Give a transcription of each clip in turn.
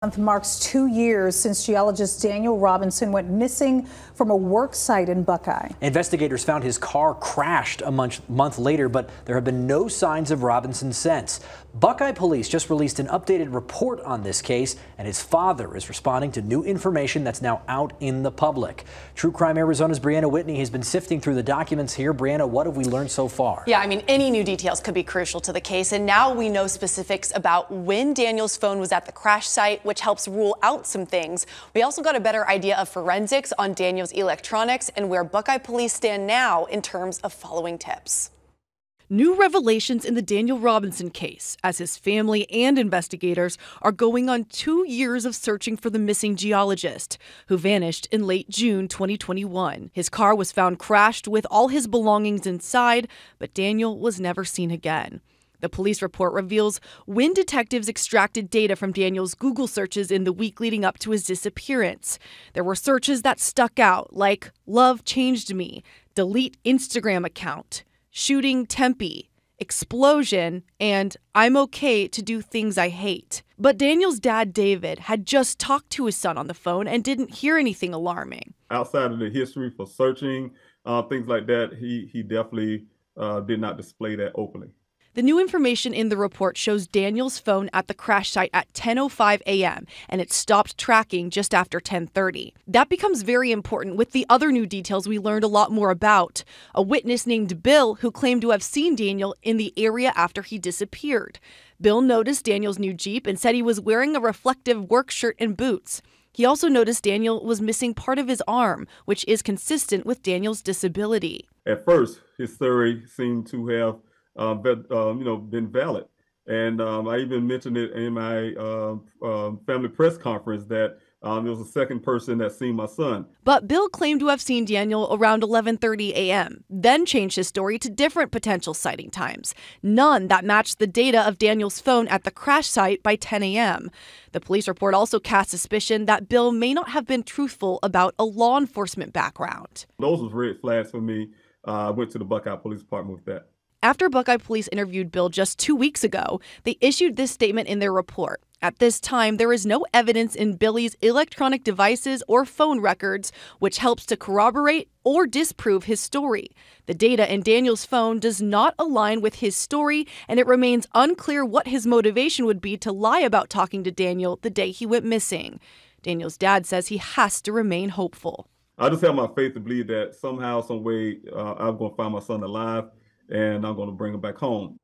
Month marks 2 years since geologist Daniel Robinson went missing from a work site in Buckeye. Investigators found his car crashed a month later, but there have been no signs of Robinson since. Buckeye police just released an updated report on this case, and his father is responding to new information that's now out in the public. True Crime Arizona's Brianna Whitney has been sifting through the documents here. Brianna, what have we learned so far? Yeah, I mean, any new details could be crucial to the case, and now we know specifics about when Daniel's phone was at the crash site, which helps rule out some things. We also got a better idea of forensics on Daniel's electronics and where Buckeye police stand now in terms of following tips. New revelations in the Daniel Robinson case, as his family and investigators are going on 2 years of searching for the missing geologist, who vanished in late June 2021. His car was found crashed with all his belongings inside, but Daniel was never seen again. The police report reveals when detectives extracted data from Daniel's Google searches in the week leading up to his disappearance. There were searches that stuck out, like "Love changed me," "delete Instagram account," "shooting Tempe," "explosion," and "I'm okay to do things I hate." But Daniel's dad, David, had just talked to his son on the phone and didn't hear anything alarming. Outside of the history for searching, things like that, he definitely did not display that openly. The new information in the report shows Daniel's phone at the crash site at 10:05 a.m. and it stopped tracking just after 10:30. That becomes very important with the other new details we learned a lot more about. A witness named Bill who claimed to have seen Daniel in the area after he disappeared. Bill noticed Daniel's new Jeep and said he was wearing a reflective work shirt and boots. He also noticed Daniel was missing part of his arm, which is consistent with Daniel's disability. At first, his theory seemed to have been valid. And I even mentioned it in my family press conference that there was a second person that seen my son. But Bill claimed to have seen Daniel around 11:30 a.m., then changed his story to different potential sighting times, none that matched the data of Daniel's phone at the crash site by 10 a.m. The police report also cast suspicion that Bill may not have been truthful about a law enforcement background. Those was red flags for me. I went to the Buckeye Police Department with that. After Buckeye police interviewed Bill just 2 weeks ago, they issued this statement in their report. At this time, there is no evidence in Billy's electronic devices or phone records, which helps to corroborate or disprove his story. The data in Daniel's phone does not align with his story, and it remains unclear what his motivation would be to lie about talking to Daniel the day he went missing. Daniel's dad says he has to remain hopeful. I just have my faith to believe that somehow, some way, I'm going to find my son alive, and I'm going to bring him back home.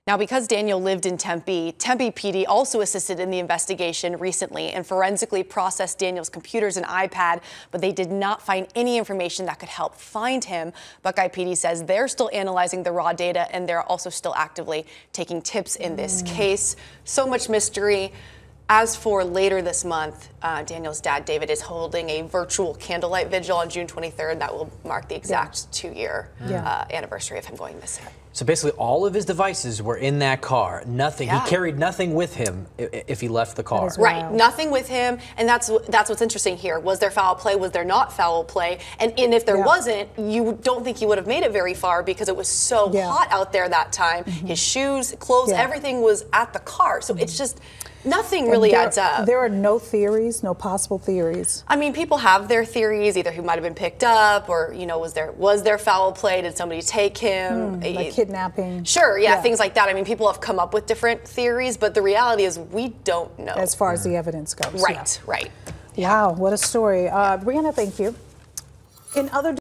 Now, because Daniel lived in Tempe, Tempe PD also assisted in the investigation recently and forensically processed Daniel's computers and iPad, but they did not find any information that could help find him. Buckeye PD says they're still analyzing the raw data, and they're also still actively taking tips in this case. So much mystery. As for later this month, Daniel's dad, David, is holding a virtual candlelight vigil on June 23rd. That will mark the exact 2-year anniversary of him going missing. So basically all of his devices were in that car. Nothing. He carried nothing with him if he left the car. Right. Nothing with him. And that's what's interesting here. Was there foul play? Was there not foul play? And if there wasn't, you don't think he would have made it very far because it was so hot out there that time. His shoes, clothes, everything was at the car. So it's just nothing really adds up. There are no theories, no possible theories. I mean, people have their theories, either he might have been picked up or, you know, was there foul play? Did somebody take him? Like kidnapping. Sure, things like that. I mean, people have come up with different theories, but the reality is we don't know. As far as the evidence goes. Right, right. Wow, what a story. Brianna, thank you. In other